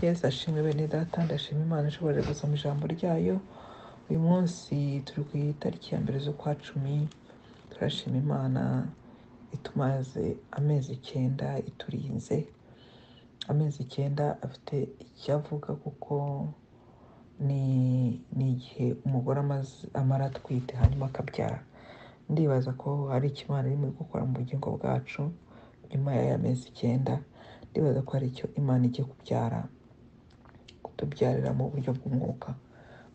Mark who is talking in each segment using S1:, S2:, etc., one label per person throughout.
S1: Yesu ashimwe bene data, ndashima Imana ishoboje gusoma ijambo ryayo. Uyu munsi turi ku itariki ya mbere z'ukwa cumi. Turashima Imana itumaze amezi 9 iturinze. Amezi 9 afite icyo avuga kuko ni igihe umugore amara atwite hanyuma akabyara. Ndibaza ko hari icyo Imana irimo gukora mu bugingo bwacu nyuma y'aya mezi 9. Ndibaza ko hari icyo Imana igiye kutubyarira mu buryo bw'umwuka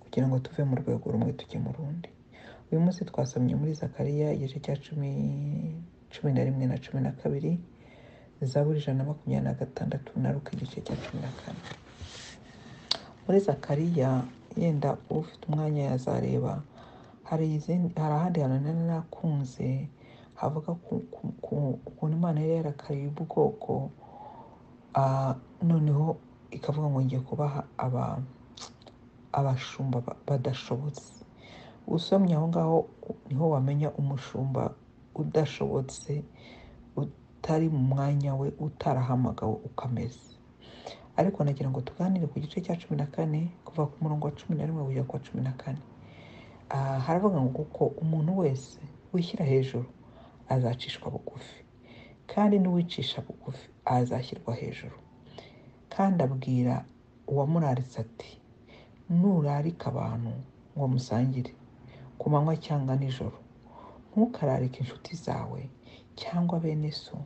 S1: kugira ngo tuve mu rwego rumwe tujye mu rundi. Uyu munsi twasomye muri Zakariya igice cya 11 na 12, Zaburi 126 na Luka igice cya 14. Muri Zakariya, yenda ufite umwanya yazareba, hari ahandi hantu nari nakunze havuga ukuntu Imana yari yarakariye ubwoko, noneho ikavuga ngo ngiye kubaha abashumba badashobotse. Usomye aho ngaho niho wamenya umushumba udashobotse, utari mu mwanya we, utarahamagawe ukameze. Ariko nagira ngo tuganire ku gice cya 14 kuva ku murongo wa 11 kugera ku wa 14. Haravuga ngo kuko umuntu wese wishyira hejuru azacishwa bugufi, kandi n'uwicisha bugufi azashyirwa hejuru. Kandi abwira uwamuraritse ati, nurarika abantu ngo musangire ku manywa cyangwa nijoro, ntukararike inshuti zawe cyangwa bene so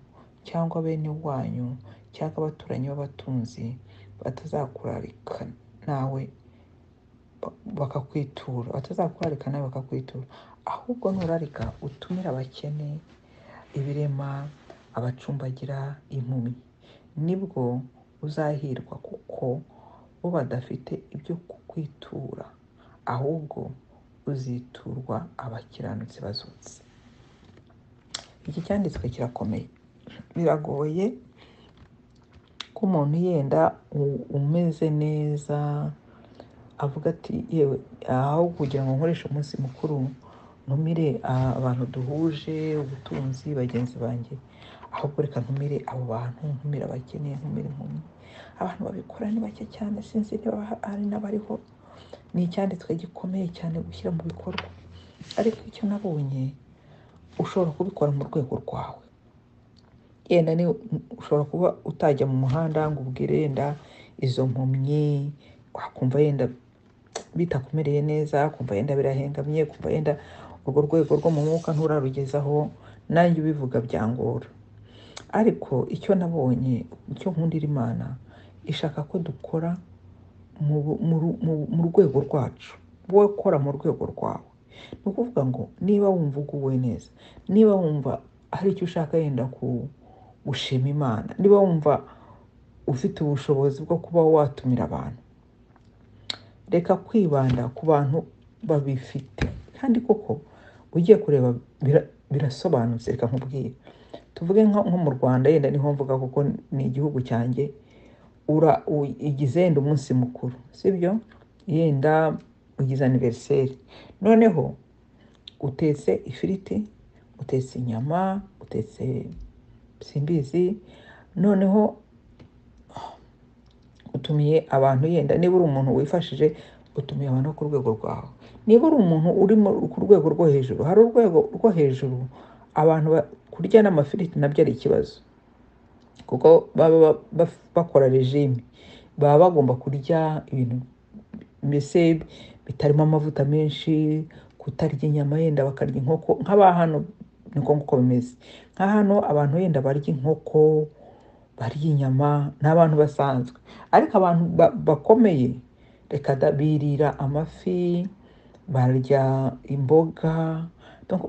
S1: cyangwa bene wanyu cyangwa abaturanyi b'abatunzi, batazakurarika nawe bakakwitura, ahubwo nurarika utumire abakene, ibirema, abacumbagira, impumyi, nibwo uzahirwa, kuko bo badafite ibyo kukwitura, ahubwo uziturwa abakiranutsi bazutse. Iki cyanditswe kirakomeye. Biragoye ko umuntu yenda umeze neza avuga ati yewe aho kugira ngo nkoreshe umunsi mukuru ntumire abantu duhuje ubutunzi bagenzi banjye, ahubwo reka ntumire abo bantu, ntumire abakene, ntumire impumyi. Abantu babikora ni bake cyane, sinzi niba hari n'abariho. Ni icyanditswe gikomeye cyane gushyira mu bikorwa, ariko icyo nabonye ushobora kubikora mu rwego rwawe. Yenda ni ushobora kuba utajya mu muhanda ngo ubwire yenda izo mpumyi, wakumva yenda bitakumereye neza, kumva yenda birahengamye, kumva yenda urwo rwego rwo mu mwuka nturarugezaho, nanjye ubivuga byangora. Ariko icyo nabonye, icyo nkundira Imana, ishaka ko dukora mu rwego rwacu. Wowe kora mu rwego rwawe. Ni ukuvuga ngo niba wumva uguwe neza, niba wumva hari icyo ushaka yenda gushima Imana, niba wumva ufite ubushobozi bwo kuba watumira abantu, reka kwibanda ku bantu babifite. Kandi koko ugiye kureba birasobanutse. Reka nkubwire, tuvuge nko mu Rwanda, yenda niho mvuga kuko ni igihugu cyanjye. Igize yenda umunsi mukuru, sibyo? Yenda ugize anniversaire, noneho utetse ifiriti, utetse inyama, utetse simbizi, noneho utumiye abantu. Yenda niba uri umuntu wifashije, utumiye abantu ku rwego rwawe. Niba uri umuntu uri ku rwego rwo hejuru, hari urwego rwo hejuru abantu kurya n'amafiriti nabyo ari ikibazo, kuko baba bakora regime, baba bagomba kurya ibintu mbese bitarimo amavuta menshi, kutarya inyama, yenda bakarya inkoko. Nk'aba hano niko nguko bimeze. Nka hano abantu yenda barya inkoko, barya inyama, n'abantu basanzwe. Ariko abantu bakomeye reka birira amafi, barya imboga,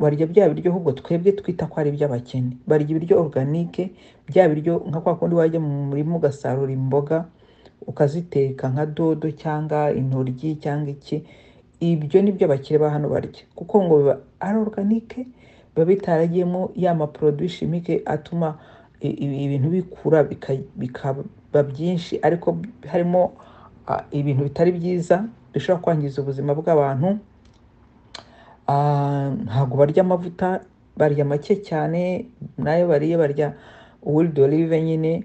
S1: barya bya biryo ahubwo twebwe twita ko ari iby'abakene. Barya ibiryo organique, bya biryo nka kwa kundi wajya mu murima ugasarura imboga ukaziteka nka dodo cyangwa intoryi cyangwa iki. Ibyo nibyo abakire ba hano barya, kuko ngo biba ari organique, biba bitaragiyemo ya produits chimiques atuma ibintu bikura bikaba byinshi, ariko harimo ibintu bitari byiza bishobora kwangiza ubuzima bw'abantu. Ntabwo barya amavuta, barya make cyane, nayo barya huile d'olive nyine,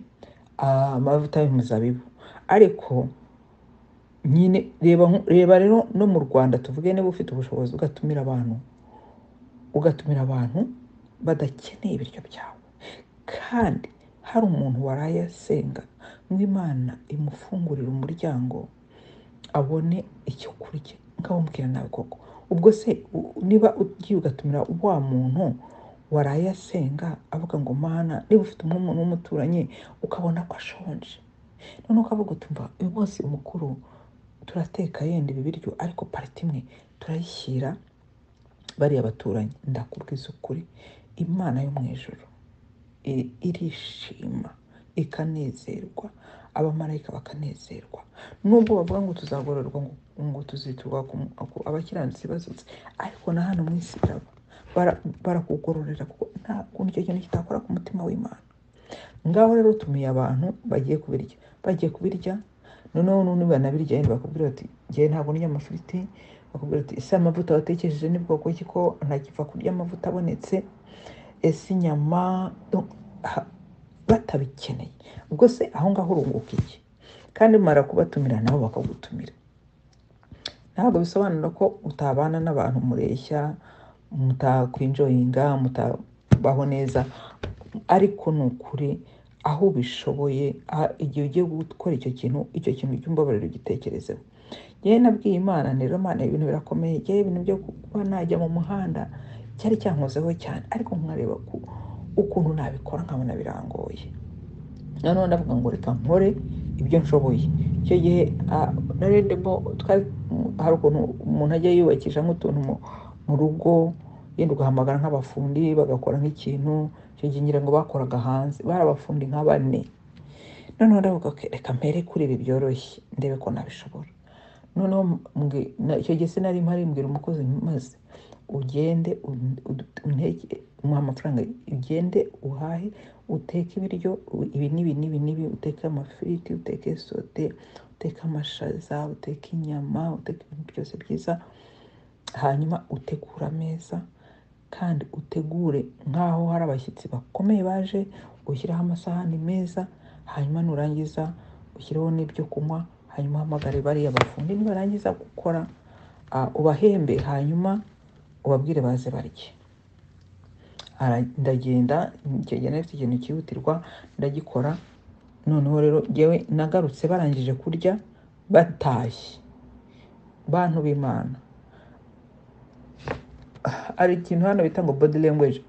S1: amavuta y'umuzabibu. ariko nyine reba rero no mu Rwanda, tuvuge niba ufite ubushobozi ugatumira abantu badakeneye ibiryo byawe, kandi hari umuntu waraye asenga ngo Imana imufungurire umuryango abone icyo kurya, ngawumbwira nawe koko ubwo se niba ugiye ugatumira wa muntu waraye asenga avuga ngo Mana, niba ufite umuntu w'umuturanyi ukabona ko ashonje, none ukavuga utumva uyu munsi mukuru turateka yenda ibi biryo ariko pariti imwe turayishyira bariya baturanyi, ndakubwiza ukuri Imana yo mu ijuru irishima ikanezerwa, abamarayika bakanezerwa. Nubwo bavuga ngo tuzagororwa ngo tuziturwa abakiranutsi bazutse, ariko na hano mu isi barakugororera kuko nta kundi icyo kintu kitakora ku mutima w'Imana. Ngaho rero utumiye abantu bagiye kubirya noneho banabirya bakubwira bati njye ntabwo ndya amafiriti, bakubwira ati ese amavuta watekesheje ni bwoko ki ko ntakiva kurya amavuta abonetse, ese inyama, batabikeneye. Ubwo se aho ngaho urunguka iki? Kandi mara kubatumira nabo bakagutumira. Ntabwo bisobanura ko utabana n'abantu mureshya, mutakwinjoyinga, mutabaho neza, ariko ni ukuri aho ubishoboye igihe ugiye gukora icyo kintu cy'umbabariro gitekerezeho. Yewe nabwiye Imana rero, Mana ibintu birakomeye, yewe ibintu byo kuba najya mu muhanda cyari cyankozeho cyane, ariko nkareba ukuntu nabikora nkabona birangoye. Noneho ndavuga ngo reka nkore ibyo nshoboye. Icyo gihe narendemo hari ukuntu umuntu ajya yubakisha nk'utuntu mu rugo, yenda ugahamagara nk'abafundi bagakora nk'ikintu. Icyo gihe ngira ngo bakoraga hanze, bari abafundi nka 4. Noneho ndavuga reka mpere kuri ibi byoroshye ndebe ko nabishobora. Noneho icyo gihe sinari mpari, mbwira umukozi maze ugende umuha amafaranga, ugende uhahe, uteke ibiryo ibi n'ibi, uteke amafiriti, uteke sote, uteke amashaza, uteke inyama, uteke ibintu byose byiza, hanyuma utegura ameza kandi utegure nk'aho hari abashyitsi bakomeye baje, ushyiraho amasahani meza, hanyuma nurangiza ushyireho n'ibyo kunywa, hanyuma uhamagare bariya bafundi, nibarangiza gukora ubahembe, hanyuma ubabwire baze barye. Ndagenda icyo gihe nafite ikintu cyihutirwa ndagikora. Noneho rero yewe nagarutse barangije kurya batashye. Bantu b'Imana, ari ikintu hano bita ngo body language,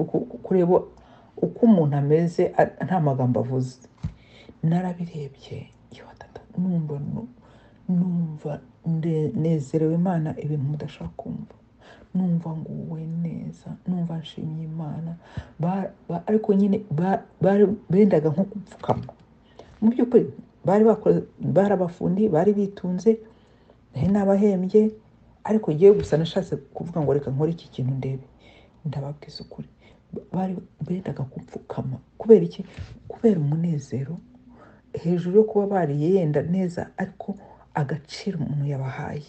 S1: kureba uko umuntu ameze nta magambo avuze. Narabirebye numva nezerewe Imana ibintu mudashaka kumva, numva nguwe neza, numva nshimye Imana. Ariko nyine bendaga nko gupfukama. Mu by'ukuri bari abafundi, bari bitunze, n'abahembye, ariko ngiye gusa nashatse kuvuga ngo reka nkore iki kintu ndebe. Ndababwiza ukuri bendaga gupfukama. Kubera iki? Kubera umunezero hejuru yo kuba bariye yenda neza, ariko agaciro umuntu yabahaye.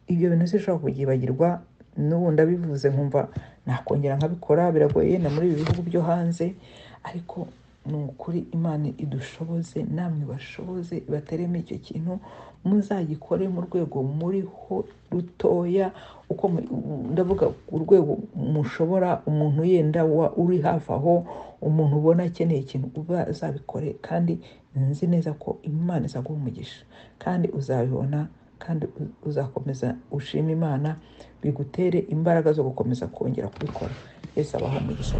S1: Ibyo bintu sinshobora kubyibagirwa. N'ubu ndabivuze nkumva nakongera nkabikora, biragoye na muri ibi bihugu byo hanze, ariko ni ukuri Imana idushoboze, namwe bashoboze, bateremo icyo kintu, muzagikore mu rwego muriho rutoya, uko ndavuga urwego mushobora. Umuntu yenda uri hafi aho, umuntu ubona akeneye ikintu, uzabikore, kandi nzi neza ko Imana izaguha umugisha, kandi uzabibona, kandi uzakomeza ushima Imana, bigutere imbaraga zo gukomeza kongera kubikora. Yesu abaha umugisha.